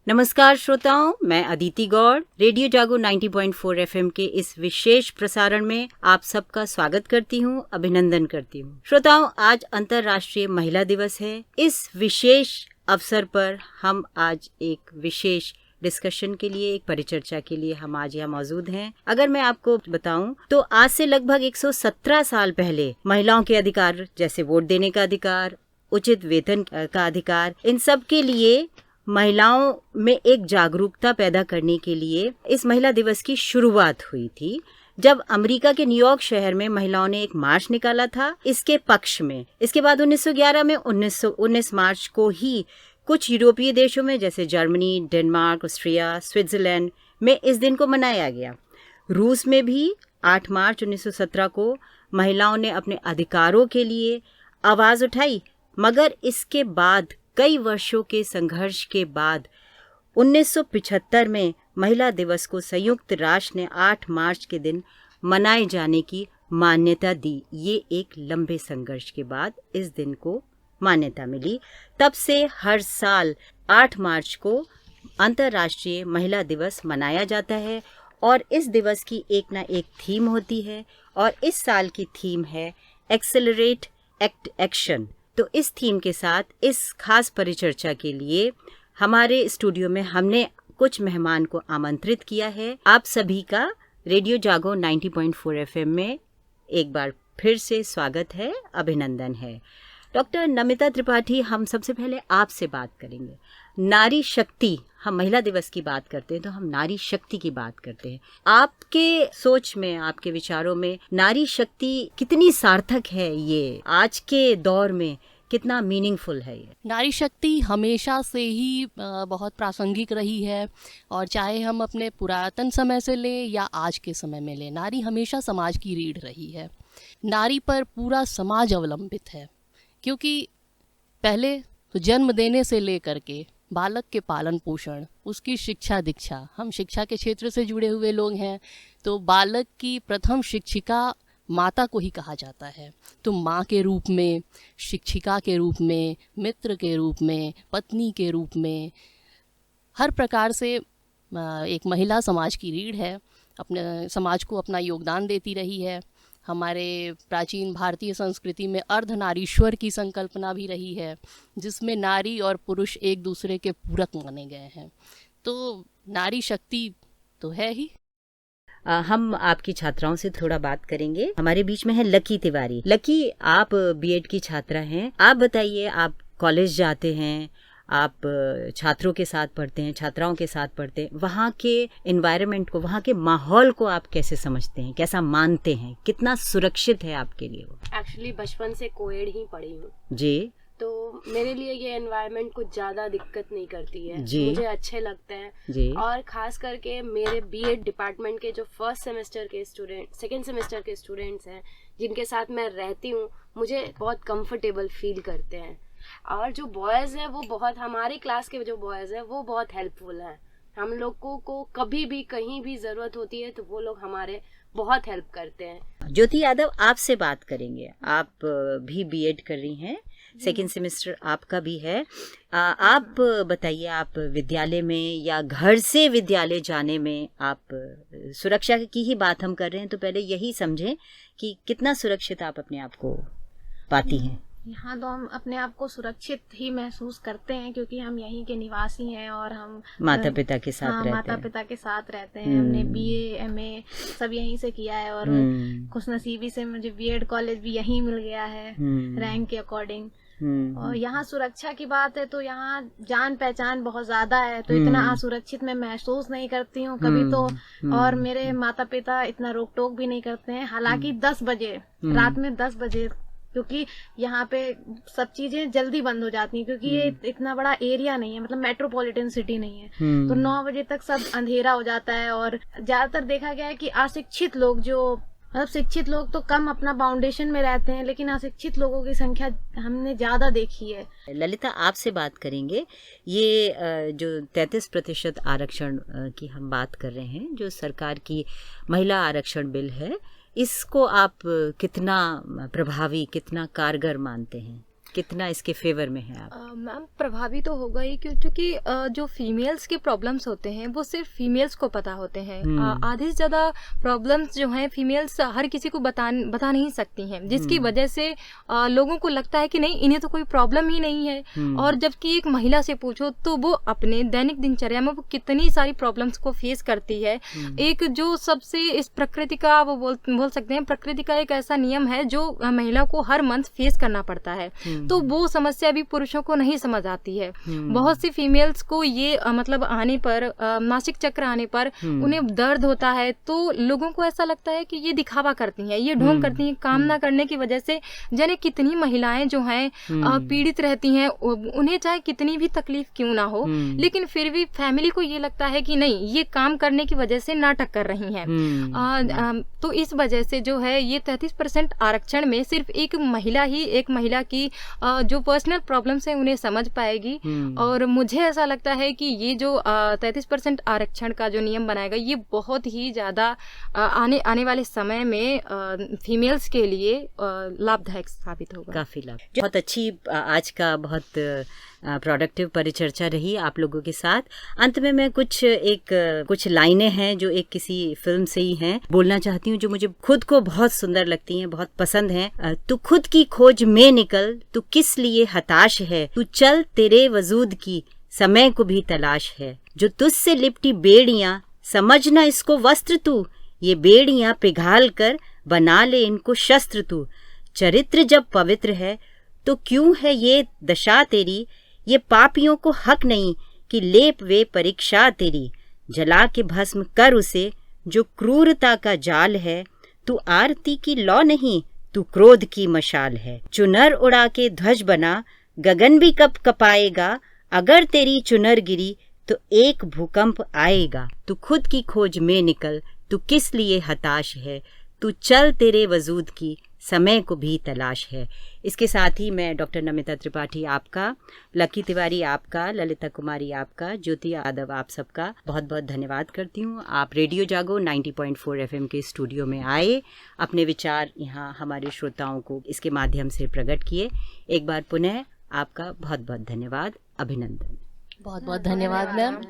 नमस्कार श्रोताओं, मैं अदिति गौड़ रेडियो जागो 90.4 एफएम के इस विशेष प्रसारण में आप सबका स्वागत करती हूँ, अभिनंदन करती हूँ। श्रोताओं, आज अंतर्राष्ट्रीय महिला दिवस है। इस विशेष अवसर पर हम आज एक विशेष डिस्कशन के लिए, एक परिचर्चा के लिए हम आज यहाँ मौजूद हैं। अगर मैं आपको बताऊं तो आज से लगभग 117 साल पहले महिलाओं के अधिकार, जैसे वोट देने का अधिकार, उचित वेतन का अधिकार, इन सब के लिए महिलाओं में एक जागरूकता पैदा करने के लिए इस महिला दिवस की शुरुआत हुई थी, जब अमेरिका के न्यूयॉर्क शहर में महिलाओं ने एक मार्च निकाला था इसके पक्ष में। इसके बाद 1911 में 19 मार्च को ही कुछ यूरोपीय देशों में, जैसे जर्मनी, डेनमार्क, ऑस्ट्रिया, स्विट्जरलैंड में इस दिन को मनाया गया। रूस में भी 8 मार्च 1917 को महिलाओं ने अपने अधिकारों के लिए आवाज़ उठाई, मगर इसके बाद कई वर्षों के संघर्ष के बाद 1975 में महिला दिवस को संयुक्त राष्ट्र ने 8 मार्च के दिन मनाए जाने की मान्यता दी। ये एक लंबे संघर्ष के बाद इस दिन को मान्यता मिली। तब से हर साल 8 मार्च को अंतर्राष्ट्रीय महिला दिवस मनाया जाता है और इस दिवस की एक ना एक थीम होती है और इस साल की थीम है एक्सेलरेट एक्शन। तो इस थीम के साथ इस खास परिचर्चा के लिए हमारे स्टूडियो में हमने कुछ मेहमान को आमंत्रित किया है। आप सभी का रेडियो जागो 90.4 एफएम में एक बार फिर से स्वागत है, अभिनंदन है। डॉक्टर नमिता त्रिपाठी, हम सबसे पहले आपसे बात करेंगे। नारी शक्ति, हम महिला दिवस की बात करते हैं तो हम नारी शक्ति की बात करते हैं। आपके सोच में, आपके विचारों में नारी शक्ति कितनी सार्थक है, ये आज के दौर में कितना मीनिंगफुल है? ये नारी शक्ति हमेशा से ही बहुत प्रासंगिक रही है और चाहे हम अपने पुरातन समय से लें या आज के समय में लें, नारी हमेशा समाज की रीढ़ रही है। नारी पर पूरा समाज अवलंबित है, क्योंकि पहले तो जन्म देने से लेकर के बालक के पालन पोषण, उसकी शिक्षा दीक्षा, हम शिक्षा के क्षेत्र से जुड़े हुए लोग हैं, तो बालक की प्रथम शिक्षिका माता को ही कहा जाता है। तो माँ के रूप में, शिक्षिका के रूप में, मित्र के रूप में, पत्नी के रूप में, हर प्रकार से एक महिला समाज की रीढ़ है, अपने समाज को अपना योगदान देती रही है। हमारे प्राचीन भारतीय संस्कृति में अर्धनारीश्वर की संकल्पना भी रही है, जिसमें नारी और पुरुष एक दूसरे के पूरक माने गए हैं। तो नारी शक्ति तो है ही। हम आपकी छात्राओं से थोड़ा बात करेंगे। हमारे बीच में है लकी तिवारी। लकी, आप बीएड की छात्रा हैं। आप बताइए, आप कॉलेज जाते हैं, आप छात्रों के साथ पढ़ते हैं, छात्राओं के साथ पढ़ते हैं, वहाँ के एनवायरनमेंट को, वहाँ के माहौल को आप कैसे समझते हैं, कैसा मानते हैं, कितना सुरक्षित है आपके लिए वो? एक्चुअली बचपन से कोएड ही पढ़ी हूँ जी, तो मेरे लिए ये एनवायरनमेंट कुछ ज़्यादा दिक्कत नहीं करती है जी, मुझे अच्छे लगते हैं जी। और ख़ास करके मेरे बीएड डिपार्टमेंट के जो फर्स्ट सेमेस्टर के स्टूडेंट, सेकेंड सेमेस्टर के स्टूडेंट्स हैं, जिनके साथ मैं रहती हूँ, मुझे बहुत कंफर्टेबल फील करते हैं। और जो बॉयज़ हैं वो बहुत, हमारी क्लास के जो बॉयज़ हैं वो बहुत हेल्पफुल हैं। हम लोगों को कभी भी कहीं भी ज़रूरत होती है तो वो लोग हमारे बहुत हेल्प करते हैं। ज्योति यादव, आपसे बात करेंगे। आप भी बीएड कर रही हैं, सेकेंड सेमेस्टर आपका भी है। आप बताइए, आप विद्यालय में या घर से विद्यालय जाने में, आप सुरक्षा की ही बात हम कर रहे हैं तो पहले यही समझें कि कितना सुरक्षित आप अपने आप को पाती हैं? यहाँ तो हम अपने आप को सुरक्षित ही महसूस करते हैं, क्योंकि हम यहीं के निवासी हैं और हम माता पिता के साथ रहते हैं। माता पिता के साथ रहते हैं। हमने बीए एमए सब यहीं से किया है और खुशनसीबी से मुझे बीएड कॉलेज भी यहीं मिल गया है रैंक के अकॉर्डिंग। और यहाँ सुरक्षा की बात है तो यहाँ जान पहचान बहुत ज्यादा है, तो इतना असुरक्षित मैं महसूस नहीं करती हूँ कभी तो। और मेरे माता पिता इतना रोक टोक भी नहीं करते हैं। हालांकि 10 बजे रात में 10 बजे, क्योंकि यहाँ पे सब चीजें जल्दी बंद हो जाती हैं, क्योंकि ये इतना बड़ा एरिया नहीं है, मतलब मेट्रोपॉलिटन सिटी नहीं है, तो 9 बजे तक सब अंधेरा हो जाता है। और ज्यादातर देखा गया है कि अशिक्षित लोग, जो मतलब शिक्षित लोग तो कम अपना बाउंडेशन में रहते हैं, लेकिन अशिक्षित लोगों की संख्या हमने ज्यादा देखी है। ललिता, आपसे बात करेंगे। ये जो 33% आरक्षण की हम बात कर रहे हैं, जो सरकार की महिला आरक्षण बिल है, इसको आप कितना प्रभावी, कितना कारगर मानते हैं? कितना इसके फेवर में है आप? मैम प्रभावी तो होगा ही, क्योंकि जो फीमेल्स के प्रॉब्लम्स होते हैं वो सिर्फ फीमेल्स को पता होते हैं। आधे से ज़्यादा प्रॉब्लम्स जो हैं फीमेल्स हर किसी को बता नहीं सकती हैं, जिसकी वजह से लोगों को लगता है कि नहीं, इन्हें तो कोई प्रॉब्लम ही नहीं है। और जबकि एक महिला से पूछो तो वो अपने दैनिक दिनचर्या में वो कितनी सारी प्रॉब्लम्स को फेस करती है। एक जो सबसे इस प्रकृति का वो बोल सकते हैं, प्रकृति का एक ऐसा नियम है जो महिला को हर मंथ फेस करना पड़ता है, तो वो समस्या भी पुरुषों को नहीं समझ आती है। बहुत सी फीमेल्स को ये मतलब आने पर मासिक चक्र आने पर उन्हें दर्द होता है, तो लोगों को ऐसा लगता है कि ये दिखावा करती हैं, ये ढोंग करती हैं। काम ना करने की वजह से जाने कितनी महिलाएं जो हैं पीड़ित रहती हैं, उन्हें चाहे कितनी भी तकलीफ क्यों ना हो, लेकिन फिर भी फैमिली को ये लगता है कि नहीं, ये काम करने की वजह से नाटक कर रही हैं। तो इस वजह से जो है ये 33% आरक्षण में सिर्फ एक महिला की जो पर्सनल प्रॉब्लम्स है उन्हें समझ पाएगी। और मुझे ऐसा लगता है कि ये जो 33% आरक्षण का जो नियम बनाएगा ये बहुत ही ज़्यादा आने वाले समय में फीमेल्स के लिए लाभदायक साबित होगा। काफ़ी लाभ। बहुत अच्छी आज का बहुत प्रोडक्टिव परिचर्चा रही आप लोगों के साथ। अंत में मैं कुछ लाइनें हैं जो एक किसी फिल्म से ही हैं, बोलना चाहती हूँ, जो मुझे खुद को बहुत सुंदर लगती हैं, बहुत पसंद हैं। तू खुद की खोज में निकल, तू किस लिए हताश है, तू चल तेरे वजूद की समय को भी तलाश है, जो तुझसे लिपटी बेड़ियां समझना इसको वस्त्र तू, ये बेड़ियां पिघाल कर बना ले इनको शस्त्र तू। चरित्र जब पवित्र है तो क्यों है ये दशा तेरी, ये पापियों को हक नहीं कि लेप वे परीक्षा तेरी। जला के भस्म कर उसे जो क्रूरता का जाल है, तू आरती की लौ नहीं, तू क्रोध की मशाल है। चुनर उड़ा के ध्वज बना, गगन भी कब कपाएगा, अगर तेरी चुनर गिरी तो एक भूकंप आएगा। तू खुद की खोज में निकल, तू किस लिए हताश है, तू चल तेरे वजूद की समय को भी तलाश है। इसके साथ ही मैं डॉक्टर नमिता त्रिपाठी आपका, लकी तिवारी आपका, ललिता कुमारी आपका, ज्योति यादव आप सबका बहुत बहुत धन्यवाद करती हूँ। आप रेडियो जागो 90.4 FM के स्टूडियो में आए, अपने विचार यहाँ हमारे श्रोताओं को इसके माध्यम से प्रकट किए। एक बार पुनः आपका बहुत बहुत धन्यवाद, अभिनंदन। बहुत बहुत धन्यवाद मैम।